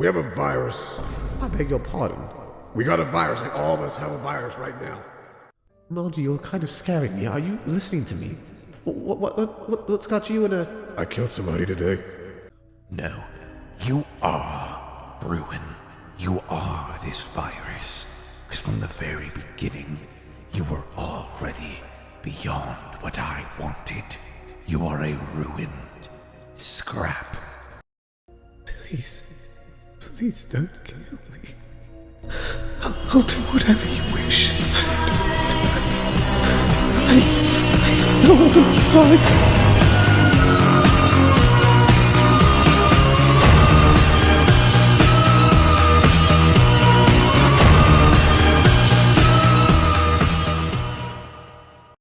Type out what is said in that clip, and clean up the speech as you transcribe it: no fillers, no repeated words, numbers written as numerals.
We have a virus. I beg your pardon. We got a virus, like all of us have a virus right now. Moldy, you're kind of scaring me. Are you listening to me? What's got you in a... I killed somebody today. No, you are Ruin. You are this virus. Because from the very beginning, you were already beyond what I wanted. You are a ruined scrap. Please don't kill me. I'll do whatever you wish. I don't want to die.